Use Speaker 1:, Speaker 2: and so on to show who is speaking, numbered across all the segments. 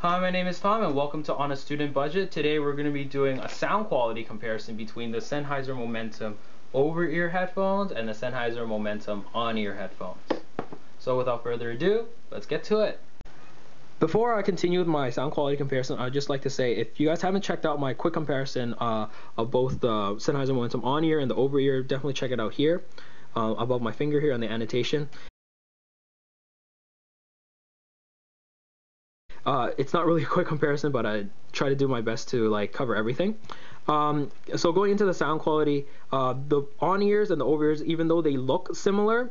Speaker 1: Hi, my name is Tom and welcome to On a Student Budget. Today we're going to be doing a sound quality comparison between the Sennheiser Momentum over-ear headphones and the Sennheiser Momentum on-ear headphones. So without further ado, let's get to it. Before I continue with my sound quality comparison, I'd just like to say, if you guys haven't checked out my quick comparison of both the Sennheiser Momentum on-ear and the over-ear, definitely check it out here, above my finger here on the annotation. It's not really a quick comparison, but I try to do my best to cover everything. So going into the sound quality, the on-ears and the over-ears, even though they look similar,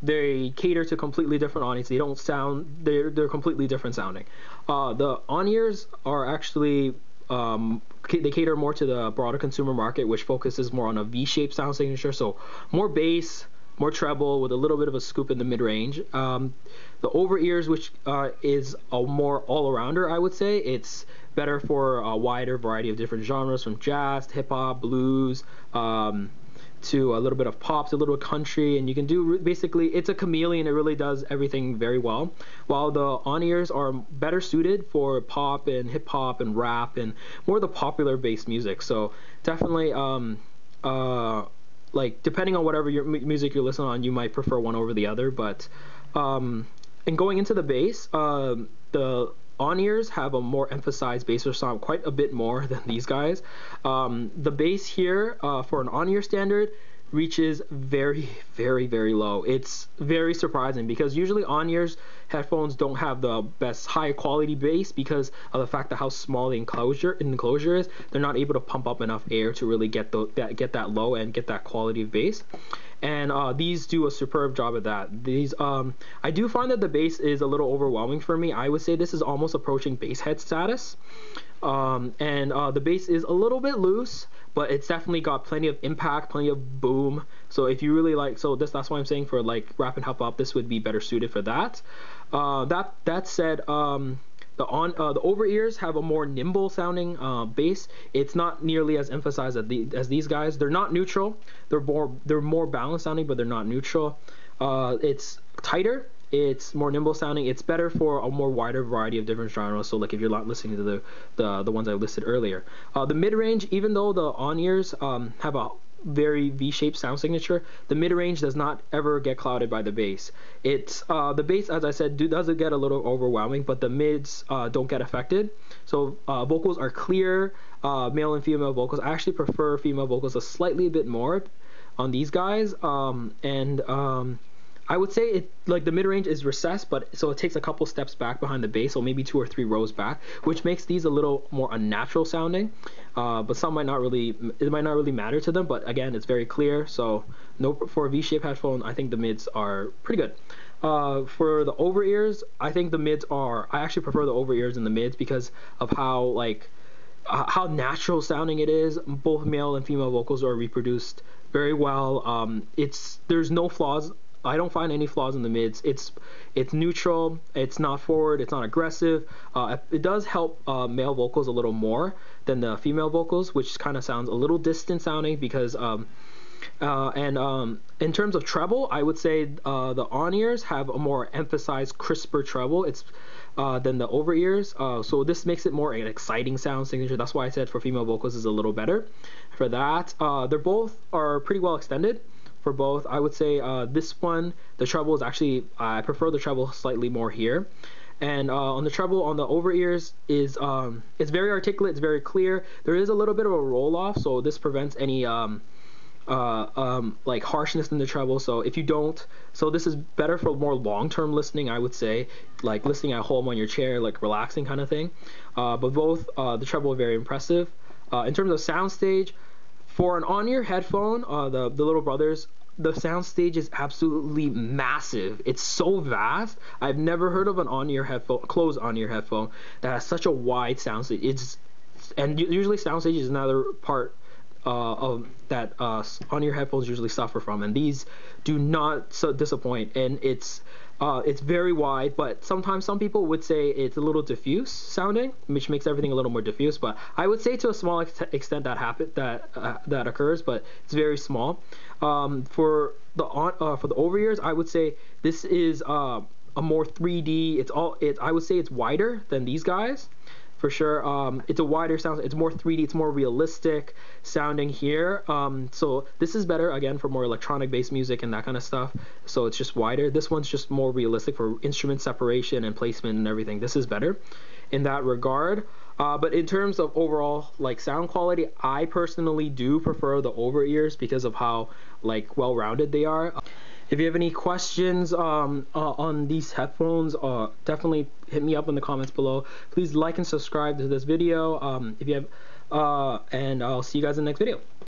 Speaker 1: they cater to completely different audiences. They don't sound, they're completely different sounding. The on-ears are actually, they cater more to the broader consumer market, which focuses more on a V-shaped sound signature, so more bass, more treble with a little bit of a scoop in the mid-range. The over-ears, which is a more all-arounder, I would say. It's better for a wider variety of different genres, from jazz, hip-hop, blues, to a little bit of pop, to a little bit of country, and you can do, basically, it's a chameleon. It really does everything very well. While the on-ears are better suited for pop and hip-hop and rap and more of the popular-based music. So definitely, depending on whatever music you're listening on, you might prefer one over the other. But and going into the bass, the on-ears have a more emphasized bass or sound, quite a bit more than these guys. The bass here, for an on-ear standard, reaches very, very, very low. It's very surprising because usually on-ears headphones don't have the best high quality bass because of the fact that how small the enclosure is. They're not able to pump up enough air to really get that low and get that quality of bass. And these do a superb job at that. These I do find that the bass is a little overwhelming for me. I would say this is almost approaching bass head status. The bass is a little bit loose, but it's definitely got plenty of impact, plenty of boom. So if you really that's why I'm saying for rap and hip hop, this would be better suited for that. That said, the over ears have a more nimble sounding bass. It's not nearly as emphasized as these guys. They're not neutral. They're more balanced sounding, but they're not neutral. It's tighter. It's more nimble sounding. It's better for a more wider variety of different genres. So if you're not listening to the ones I listed earlier, the mid range, even though the on ears have a very V-shaped sound signature, the mid-range does not ever get clouded by the bass. It's the bass, as I said, does get a little overwhelming, but the mids don't get affected. So vocals are clear, male and female vocals. I actually prefer female vocals a slightly bit more on these guys, I would say the mid-range is recessed, but so it takes a couple steps back behind the bass, so maybe 2 or 3 rows back, which makes these a little more unnatural sounding. But some might not really matter to them. But again, it's very clear. So for a V-shaped headphone, I think the mids are pretty good. For the over ears, I think the mids are. I actually prefer the over ears and the mids because of how natural sounding it is. Both male and female vocals are reproduced very well. There's no flaws. I don't find any flaws in the mids. It's neutral. It's not forward. It's not aggressive. It does help male vocals a little more than the female vocals, which kind of sounds a little distant sounding because in terms of treble, I would say the on-ears have a more emphasized, crisper treble. It's than the over-ears. So this makes it more an exciting sound signature. That's why I said for female vocals is a little better. For that, they're both are pretty well extended. For both, I would say this one, the treble is actually, I prefer the treble slightly more here. And on the treble, on the over ears, it's very articulate, it's very clear. There is a little bit of a roll off, so this prevents any harshness in the treble. So if you don't, so this is better for more long-term listening, I would say, like listening at home on your chair, like relaxing kind of thing. But both the treble are very impressive. In terms of soundstage, for an on-ear headphone, the little brothers, the soundstage is absolutely massive. It's so vast. I've never heard of an on-ear headphone, closed on-ear headphone that has such a wide soundstage. And usually soundstage is another part of that on-ear headphones usually suffer from, and these do not disappoint. And it's very wide, but sometimes some people would say it's a little diffuse sounding, which makes everything a little more diffuse. But I would say to a small extent that occurs, but it's very small. For the over ears, I would say this is a more 3D. I would say it's wider than these guys for sure. It's a wider sound, it's more 3D, it's more realistic sounding here. So this is better again for more electronic based music and that kind of stuff, so it's just wider. This one's just more realistic for instrument separation and placement and everything. This is better in that regard. But in terms of overall like sound quality, I personally do prefer the over ears because of how like well-rounded they are. If you have any questions on these headphones, definitely hit me up in the comments below. Please like and subscribe to this video if you have, and I'll see you guys in the next video.